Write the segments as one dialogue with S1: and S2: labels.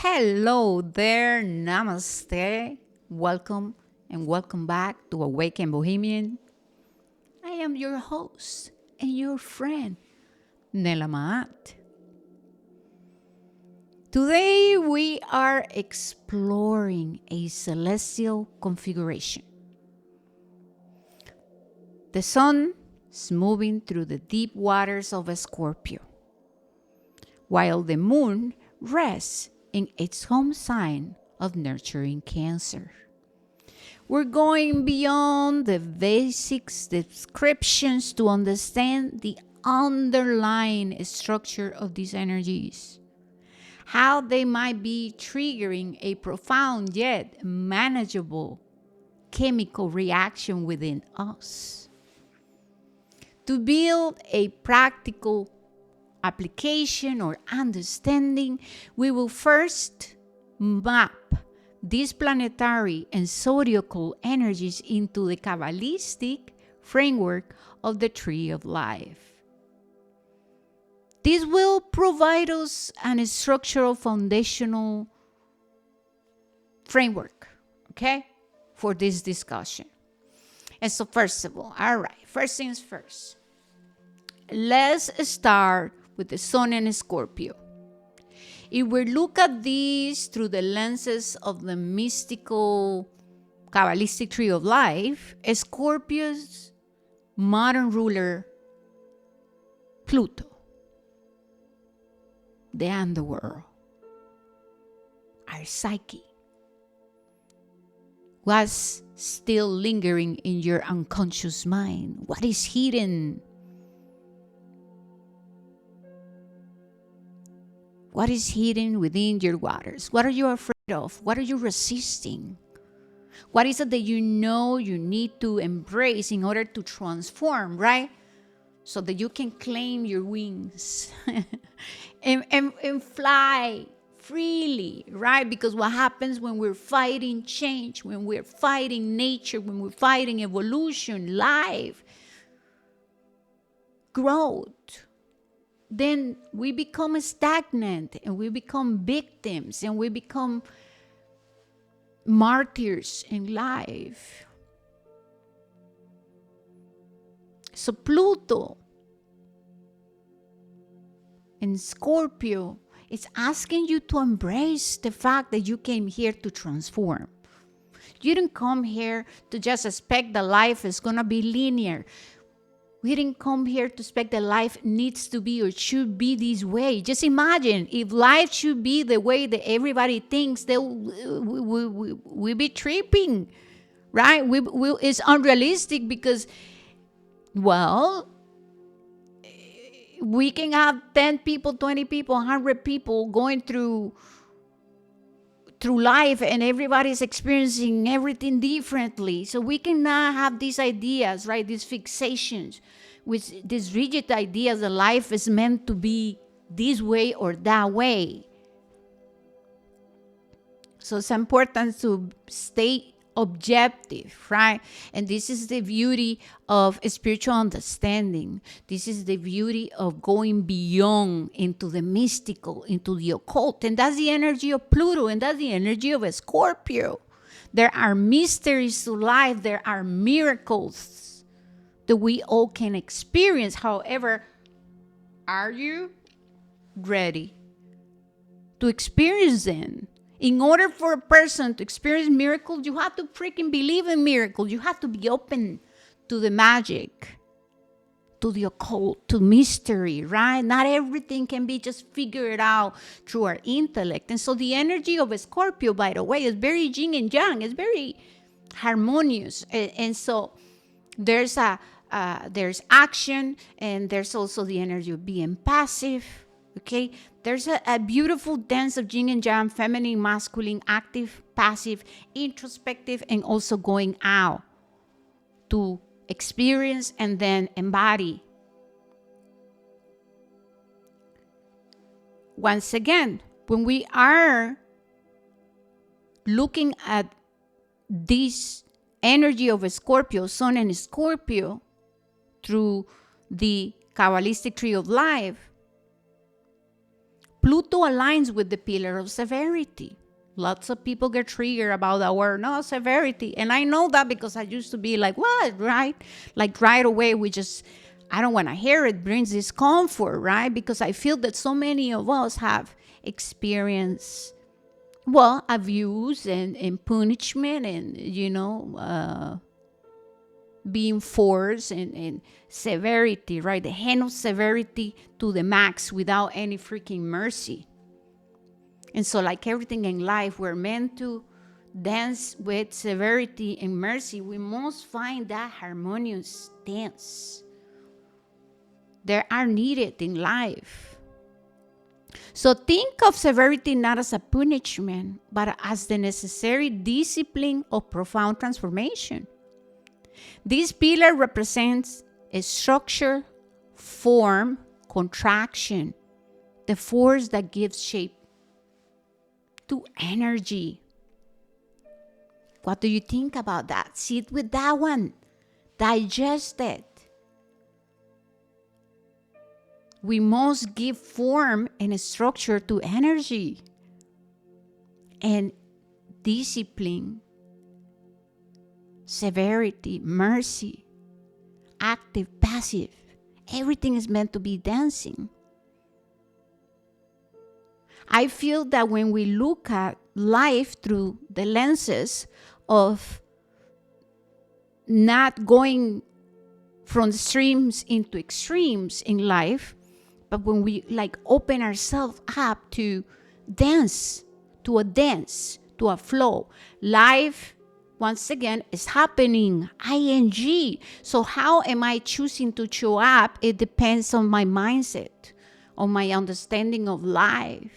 S1: Hello there, namaste. Welcome and welcome back to Awaken Bohemian. I am your host and your friend, Nela Maat. Today we are exploring a celestial configuration. The sun is moving through the deep waters of Scorpio, while the moon rests in its home sign of nurturing Cancer. We're going beyond the basics descriptions to understand the underlying structure of these energies, how they might be triggering a profound yet manageable chemical reaction within us. To build a practical application or understanding, we will first map these planetary and zodiacal energies into the Kabbalistic framework of the Tree of Life. This will provide us an structural foundational framework, okay, for this discussion. And so first of all first things first, let's start with the Sun and Scorpio. If we look at these through the lenses of the mystical Kabbalistic Tree of Life, Scorpio's modern ruler, Pluto, the underworld, our psyche, was still lingering in your unconscious mind. What is hidden? What is hidden within your waters? What are you afraid of? What are you resisting? What is it that you know you need to embrace in order to transform, right? So that you can claim your wings and fly freely, right? Because what happens when we're fighting change, when we're fighting nature, when we're fighting evolution, life, growth, then we become stagnant and we become victims and we become martyrs in life. So Pluto and Scorpio is asking you to embrace the fact that you came here to transform. You didn't come here to just expect that life is going to be linear. We didn't come here to expect that life needs to be or should be this way. Just imagine if life should be the way that everybody thinks, we'll be tripping, right? It's unrealistic because, well, we can have 10 people, 20 people, 100 people going through life and everybody's experiencing everything differently. So we cannot have these ideas, right? These fixations with these rigid ideas that life is meant to be this way or that way. So it's important to stay objective, right? And this is the beauty of spiritual understanding. This is the beauty of going beyond into the mystical, into the occult. And that's the energy of Pluto, and that's the energy of Scorpio. There are mysteries to life. There are miracles that we all can experience. However, are you ready to experience them? In order for a person to experience miracles, you have to freaking believe in miracles. You have to be open to the magic, to the occult, to mystery, right? Not everything can be just figured out through our intellect. And so the energy of a Scorpio, by the way, is very yin and yang. It's very harmonious. And so there's action, and there's also the energy of being passive. Okay, there's a beautiful dance of yin and yang, feminine, masculine, active, passive, introspective, and also going out to experience and then embody. Once again, when we are looking at this energy of a Scorpio, Sun and Scorpio, through the Kabbalistic Tree of Life, Pluto aligns with the pillar of severity. Lots of people get triggered about that word, no, severity. And I know that because I used to be like, what, right? Like right away, I don't want to hear it, brings discomfort, right? Because I feel that so many of us have experienced, well, abuse and punishment and, being forced and severity, right? The hand of severity to the max without any freaking mercy. And so, like everything in life, we're meant to dance with severity and mercy. We must find that harmonious dance. They are needed in life. So think of severity not as a punishment, but as the necessary discipline of profound transformation. This pillar represents a structure, form, contraction, the force that gives shape to energy. What do you think about that? Sit with that one. Digest it. We must give form and structure to energy. And discipline, severity, mercy, active, passive. Everything is meant to be dancing. I feel that when we look at life through the lenses of not going from extremes into extremes in life, but when we open ourselves up to dance, to a flow, life, once again, is happening, ing. So how am I choosing to show up? It depends on my mindset, on my understanding of life,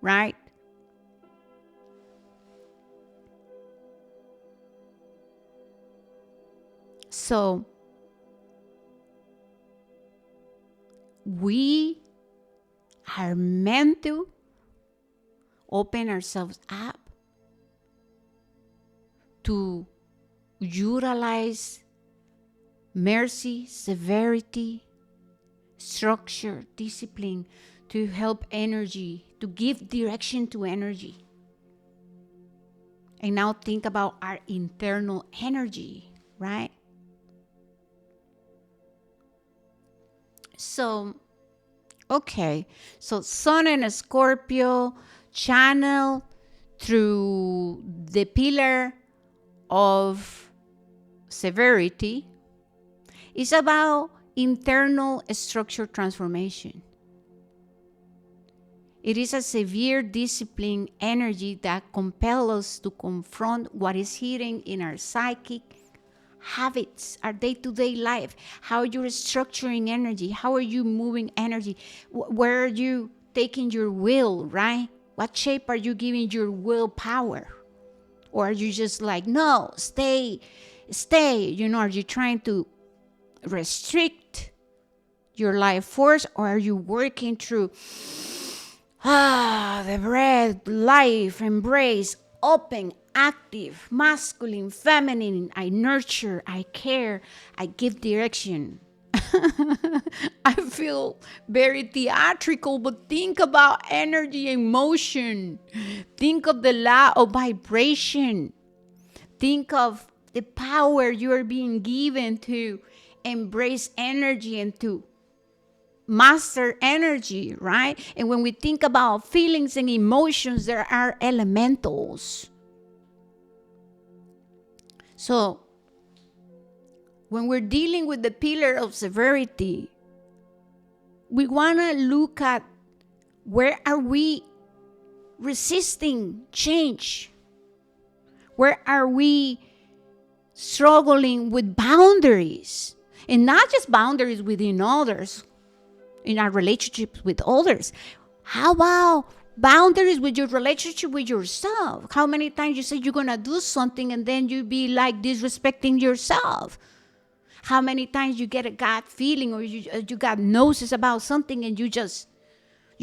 S1: right? So we are meant to open ourselves up to utilize mercy, severity, structure, discipline to help energy, to give direction to energy. And now think about our internal energy, right? So, okay. So Sun and Scorpio channel through the pillar of severity is about internal structure transformation. It is a severe discipline energy that compels us to confront what is hidden in our psychic habits, our day-to-day life, how you're structuring energy, how are you moving energy, where are you taking your will, right? What shape are you giving your willpower? Or are you just like, no, stay, are you trying to restrict your life force, or are you working through the breath, life, embrace, open, active, masculine, feminine, I nurture, I care, I give direction. I feel very theatrical, but think about energy and motion. Think of the law of vibration. Think of the power you are being given to embrace energy and to master energy, right? And when we think about feelings and emotions, there are elementals. So when we're dealing with the pillar of severity, we want to look at where are we resisting change? Where are we struggling with boundaries? And not just boundaries within others, in our relationships with others. How about boundaries with your relationship with yourself? How many times you say you're going to do something and then you be like disrespecting yourself? How many times you get a gut feeling or you got noses about something and you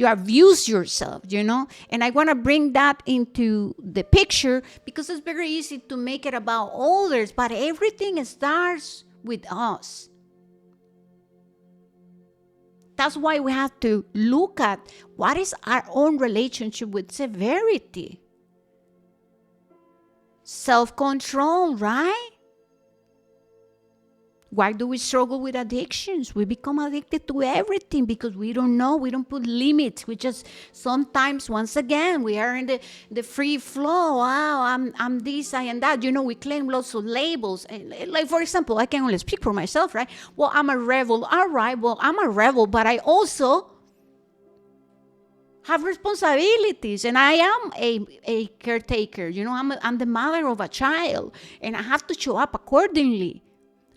S1: abuse yourself, And I want to bring that into the picture because it's very easy to make it about others, but everything starts with us. That's why we have to look at what is our own relationship with severity. Self-control, right? Why do we struggle with addictions? We become addicted to everything because we don't know. We don't put limits. We just sometimes, once again, we are in the free flow. Wow, I'm this, I am that. We claim lots of labels. Like, for example, I can only speak for myself, right? Well, I'm a rebel. All right, well, I'm a rebel, but I also have responsibilities, and I am a caretaker. I'm the mother of a child, and I have to show up accordingly.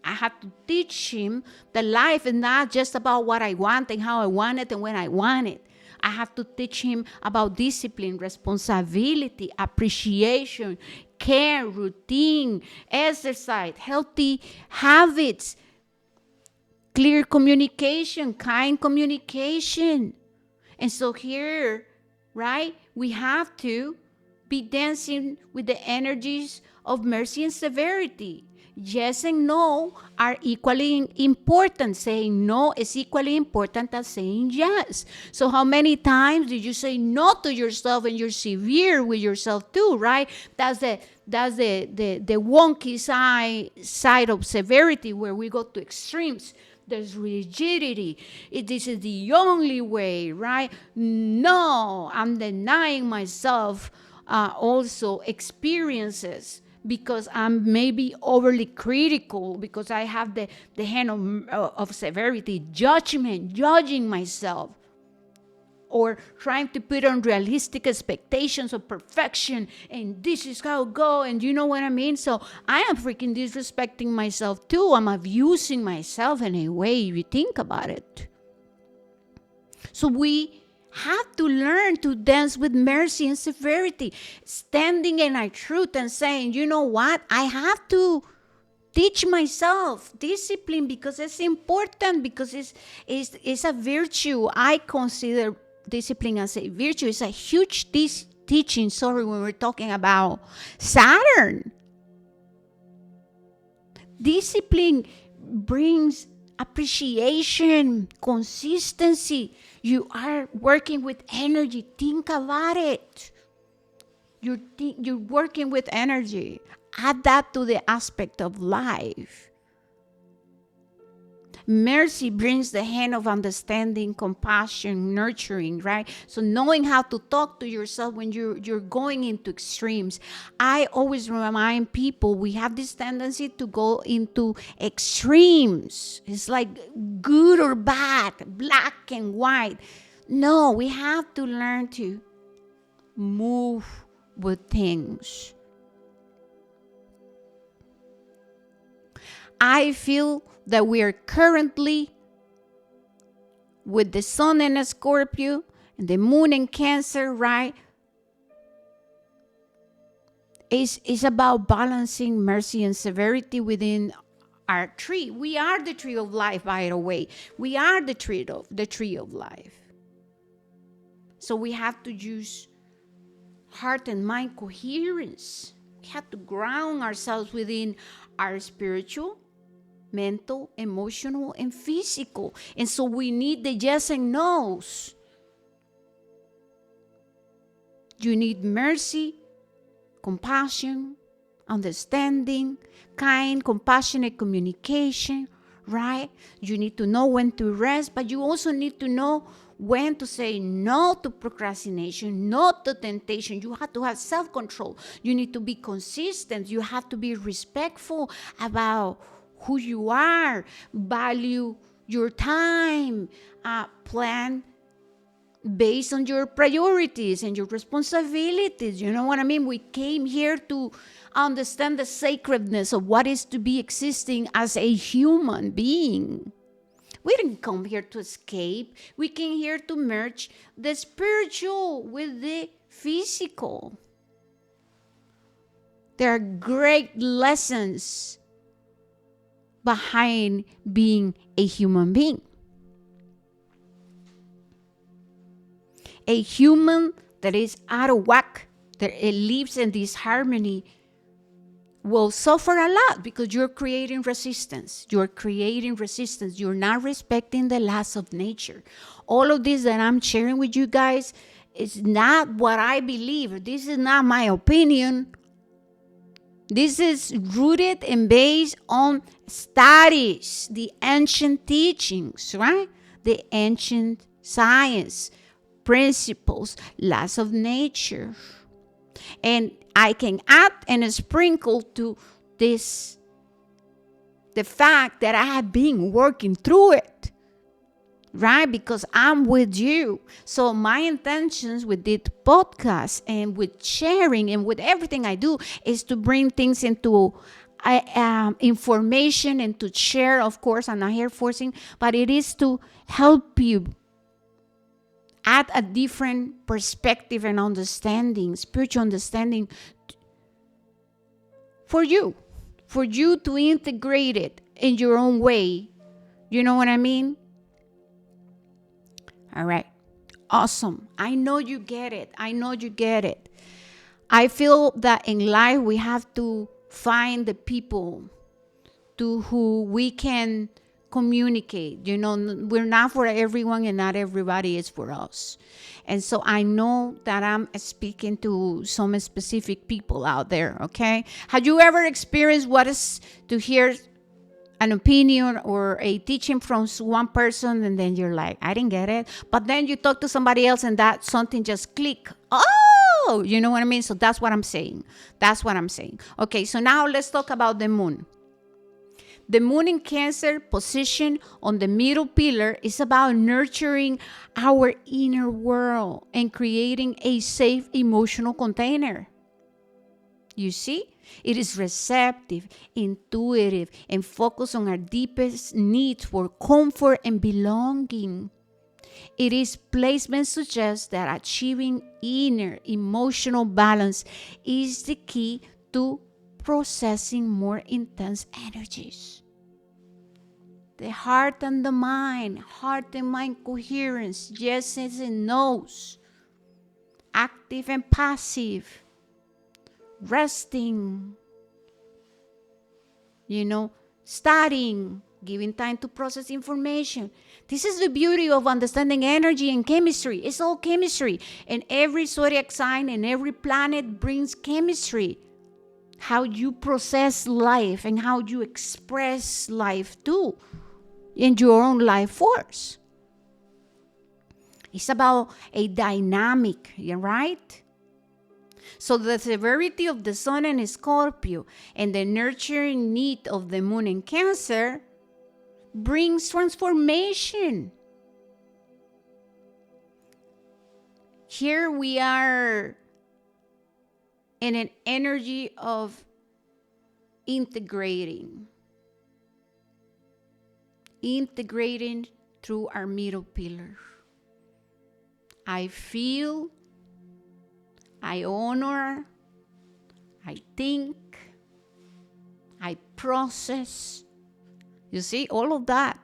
S1: I have to teach him that life is not just about what I want and how I want it and when I want it. I have to teach him about discipline, responsibility, appreciation, care, routine, exercise, healthy habits, clear communication, kind communication. And so here, right, we have to be dancing with the energies of mercy and severity. Yes and no are equally important. Saying no is equally important as saying yes. So how many times did you say no to yourself and you're severe with yourself too, right? That's the wonky side of severity, where we go to extremes. There's rigidity. This is the only way, right? No, I'm denying myself also experiences because I'm maybe overly critical, because I have the hand of severity, judging myself, or trying to put unrealistic expectations of perfection, and this is how it go, and you know what I mean? So I am freaking disrespecting myself too. I'm abusing myself in a way, if you think about it. So we have to learn to dance with mercy and severity, standing in our truth and saying, you know what, I have to teach myself discipline because it's important, because it's a virtue. I consider discipline as a virtue. It's a huge teaching, when we're talking about Saturn. Discipline brings appreciation, consistency. You are working with energy. Think about it. You're working with energy. Add that to the aspect of life. Mercy brings the hand of understanding, compassion, nurturing, right? So knowing how to talk to yourself when you're going into extremes. I always remind people, we have this tendency to go into extremes. It's like good or bad, black and white. No, we have to learn to move with things. I feel that we are currently with the sun in a Scorpio and the moon in Cancer, right? It's about balancing mercy and severity within our tree. We are the tree of life, by the way. We are the tree of life. So we have to use heart and mind coherence. We have to ground ourselves within our spiritual, mental, emotional, and physical. And so we need the yes and no's. You need mercy, compassion, understanding, kind, compassionate communication, right? You need to know when to rest, but you also need to know when to say no to procrastination, no to temptation. You have to have self-control. You need to be consistent. You have to be respectful about who you are, value your time, plan based on your priorities and your responsibilities. You know what I mean? We came here to understand the sacredness of what is to be existing as a human being. We didn't come here to escape. We came here to merge the spiritual with the physical. There are great lessons behind being a human being. A human that is out of whack, that it lives in disharmony will suffer a lot because you're creating resistance. You're creating resistance. You're not respecting the laws of nature. All of this that I'm sharing with you guys is not what I believe. This is not my opinion. This is rooted and based on studies, the ancient teachings, right? The ancient science, principles, laws of nature. And I can add and sprinkle to this the fact that I have been working through it, right? Because I'm with you. So my intentions with this podcast and with sharing and with everything I do is to bring things into information and to share. Of course, I'm not here forcing, but it is to help you add a different perspective and understanding, spiritual understanding for you to integrate it in your own way. You know what I mean? All right. Awesome. I know you get it. I feel that in life we have to find the people to who we can communicate. You know, we're not for everyone and not everybody is for us. And so I know that I'm speaking to some specific people out there, okay? Have you ever experienced what is to hear an opinion or a teaching from one person and then you're like, I didn't get it. But then you talk to somebody else and that something just click. Oh, you know what I mean? So that's what I'm saying. Okay, so now let's talk about the moon. The moon in Cancer position on the middle pillar is about nurturing our inner world and creating a safe emotional container. You see? It is receptive, intuitive, and focused on our deepest needs for comfort and belonging. Its placement suggests that achieving inner emotional balance is the key to processing more intense energies. The heart and mind coherence, yeses and nos, active and passive, resting, studying, giving time to process information. This is the beauty of understanding energy and chemistry. It's all chemistry. And every zodiac sign and every planet brings chemistry. How you process life and how you express life too in your own life force. It's about a dynamic, right? So the severity of the sun in Scorpio and the nurturing need of the moon in Cancer brings transformation. Here we are in an energy of integrating through our middle pillar. I feel, I honor, I think, I process. You see, all of that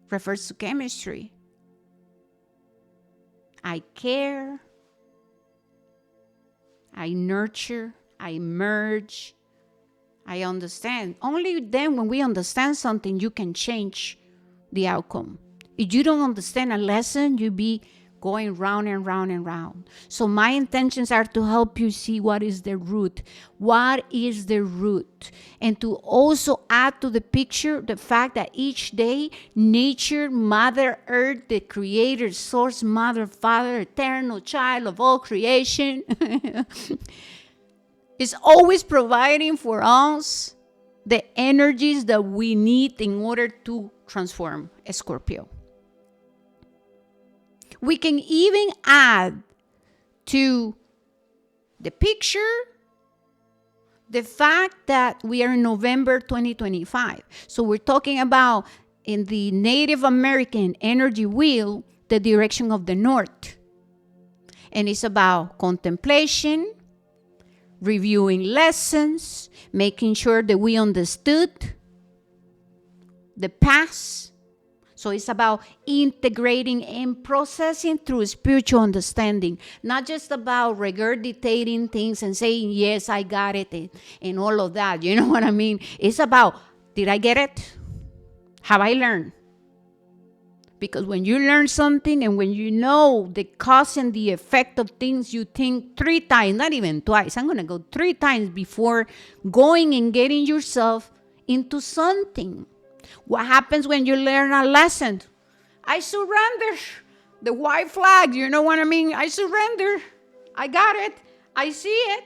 S1: refers to chemistry. I care, I nurture, I merge, I understand. Only then when we understand something, you can change the outcome. If you don't understand a lesson, you be going round and round and round. So my intentions are to help you see what is the root. And to also add to the picture the fact that each day, nature, Mother Earth, the creator, source, mother, father, eternal child of all creation, is always providing for us the energies that we need in order to transform a Scorpio. We can even add to the picture the fact that we are in November 2025. So we're talking about, in the Native American energy wheel, the direction of the north. And it's about contemplation, reviewing lessons, making sure that we understood the past, So it's about integrating and processing through spiritual understanding, not just about regurgitating things and saying, yes, I got it, and all of that. You know what I mean? It's about, did I get it? Have I learned? Because when you learn something and when you know the cause and the effect of things, you think 3 times, not even twice. I'm going to go 3 times before going and getting yourself into something. What happens when you learn a lesson? I surrender. The white flag, you know what I mean? I surrender. I got it. I see it.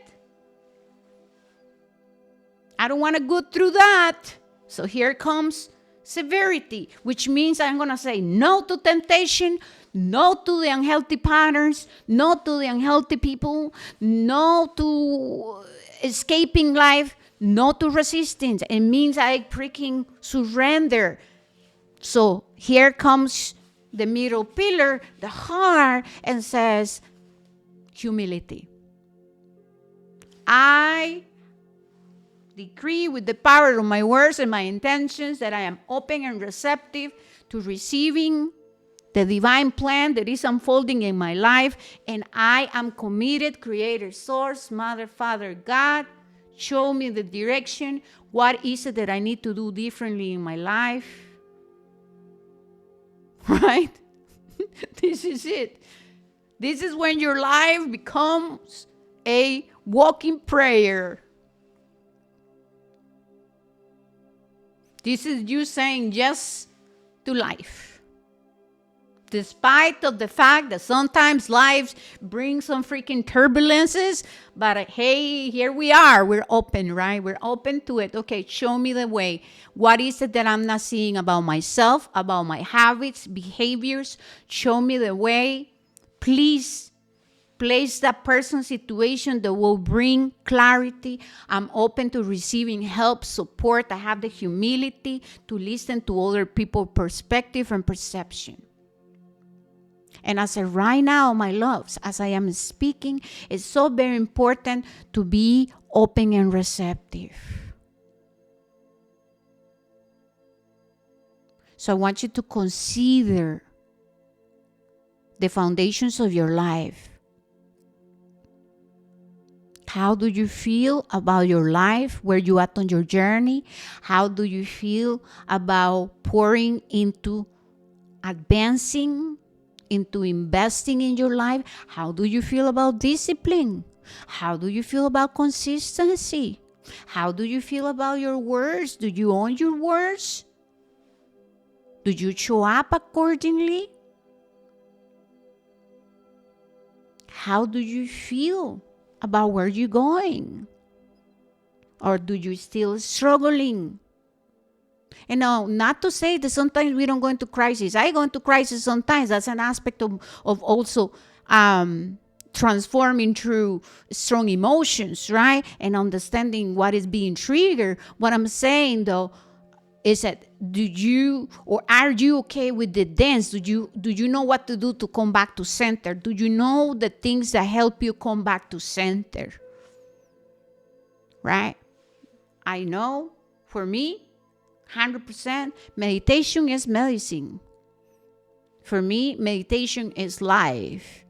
S1: I don't want to go through that. So here comes severity, which means I'm going to say no to temptation, no to the unhealthy patterns, no to the unhealthy people, no to escaping life, no to resistance. It means I freaking surrender. So here comes the middle pillar, the heart, and says humility. I decree with the power of my words and my intentions that I am open and receptive to receiving the divine plan that is unfolding in my life, and I am committed, Creator, Source, Mother, Father, God, show me the direction. What is it that I need to do differently in my life? Right? This is it. This is when your life becomes a walking prayer. This is you saying yes to life. Despite of the fact that sometimes life brings some freaking turbulences, but hey, here we are. We're open, right? We're open to it. Okay, show me the way. What is it that I'm not seeing about myself, about my habits, behaviors? Show me the way. Please place that person, situation that will bring clarity. I'm open to receiving help, support. I have the humility to listen to other people's perspective and perception. And as of right now, my loves, as I am speaking, it's so very important to be open and receptive. So I want you to consider the foundations of your life. How do you feel about your life? Where you at on your journey? How do you feel about pouring into advancing, into investing in your life? How do you feel about discipline? How do you feel about consistency? How do you feel about your words? Do you own your words? Do you show up accordingly? How do you feel about where you're going? Or do you still struggling? And no, not to say that sometimes we don't go into crisis. I go into crisis sometimes. That's an aspect of also transforming through strong emotions, right? And understanding what is being triggered. What I'm saying, though, is that are you okay with the dance? Do you know what to do to come back to center? Do you know the things that help you come back to center? Right? I know for me, 100%, meditation is medicine. For me, meditation is life.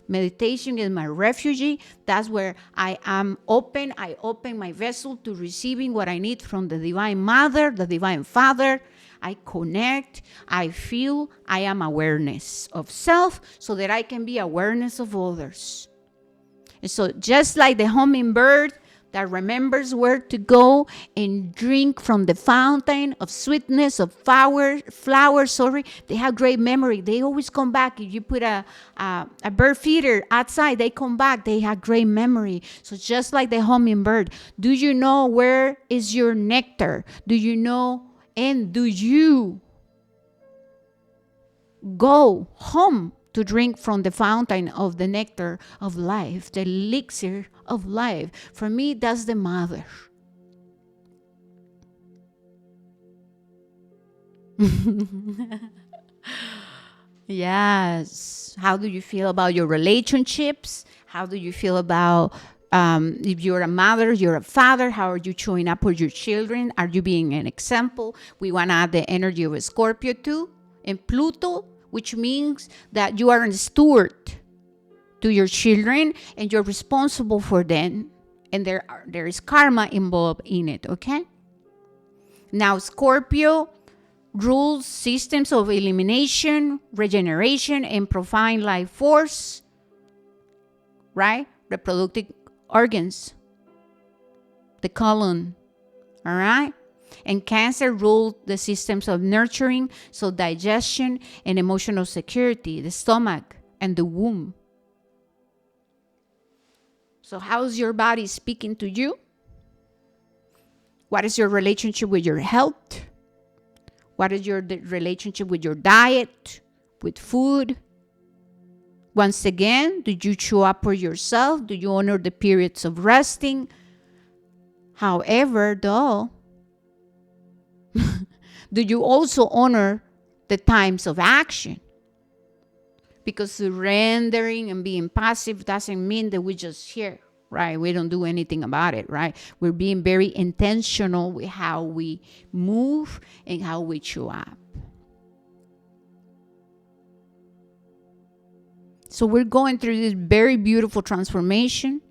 S1: Meditation is my refuge. That's where I am open. I open my vessel to receiving what I need from the Divine Mother, the Divine Father. I connect. I feel. I am awareness of self so that I can be awareness of others. And so just like the hummingbird that remembers where to go and drink from the fountain of sweetness, of flowers, they have great memory. They always come back. If you put a bird feeder outside, they come back. They have great memory. So just like the hummingbird, do you know where is your nectar? Do you know, and do you go home to drink from the fountain of the nectar of life, the elixir of life? For me, that's the mother. Yes. How do you feel about your relationships? How do you feel about if you're a mother, you're a father, how are you showing up for your children? Are you being an example? We want to add the energy of a Scorpio too. And Pluto, which means that you are a steward to your children and you're responsible for them. And there is karma involved in it, okay? Now, Scorpio rules systems of elimination, regeneration, and profound life force, right? Reproductive organs, the colon, all right? And Cancer rules the systems of nurturing, so digestion and emotional security, the stomach and the womb. So how's your body speaking to you? What is your relationship with your health? What is your relationship with your diet, with food? Once again, do you show up for yourself? Do you honor the periods of resting? However, though, do you also honor the times of action? Because surrendering and being passive doesn't mean that we just here, right? We don't do anything about it, right? We're being very intentional with how we move and how we show up. So we're going through this very beautiful transformation.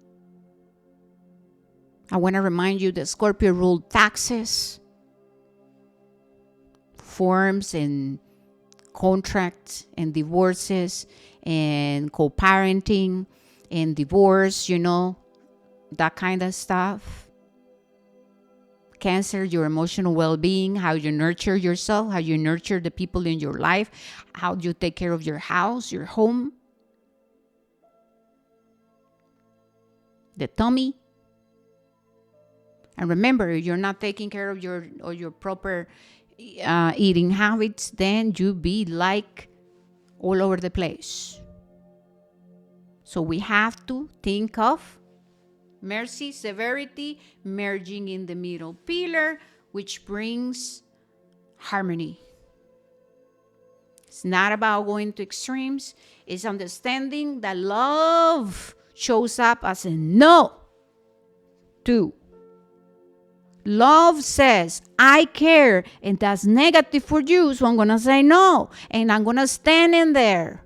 S1: I want to remind you that Scorpio ruled taxes, forms and contracts and divorces and co-parenting and divorce, that kind of stuff. Cancer, your emotional well-being, how you nurture yourself, how you nurture the people in your life, how you take care of your house, your home, the tummy. And remember, if you're not taking care of your proper eating habits, then you be like all over the place. So we have to think of mercy, severity, merging in the middle pillar, which brings harmony. It's not about going to extremes. It's understanding that love shows up as a no to. Love says, I care, and that's negative for you, so I'm going to say no, and I'm going to stand in there.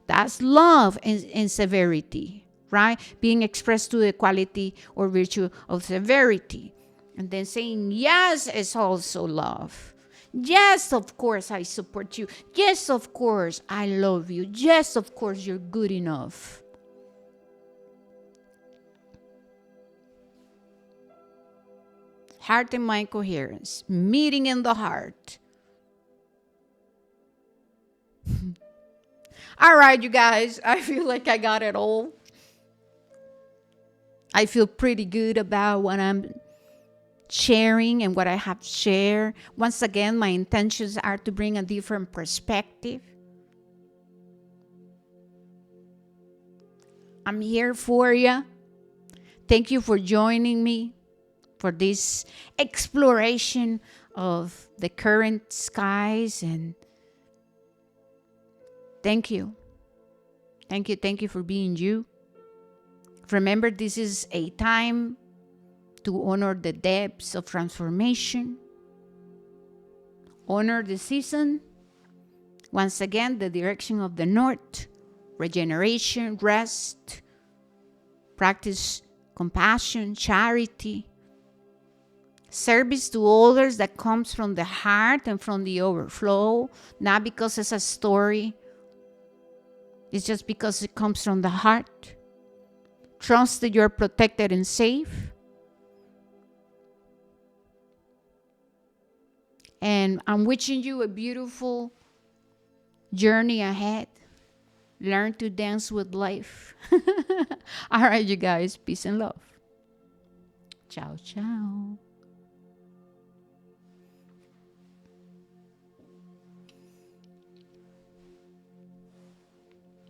S1: That's love and severity, right? Being expressed to the quality or virtue of severity. And then saying yes is also love. Yes, of course, I support you. Yes, of course, I love you. Yes, of course, you're good enough. Heart and mind coherence, meeting in the heart. All right, you guys, I feel like I got it all. I feel pretty good about what I'm sharing and what I have shared. Once again, my intentions are to bring a different perspective. I'm here for you. Thank you for joining me for this exploration of the current skies, and thank you. Thank you for being you. Remember, this is a time to honor the depths of transformation. Honor the season. Once again, the direction of the north, regeneration, rest, practice compassion, charity, service to others that comes from the heart and from the overflow, not because it's a story. It's just because it comes from the heart. Trust that you're protected and safe. And I'm wishing you a beautiful journey ahead. Learn to dance with life. All right, you guys. Peace and love. Ciao, ciao.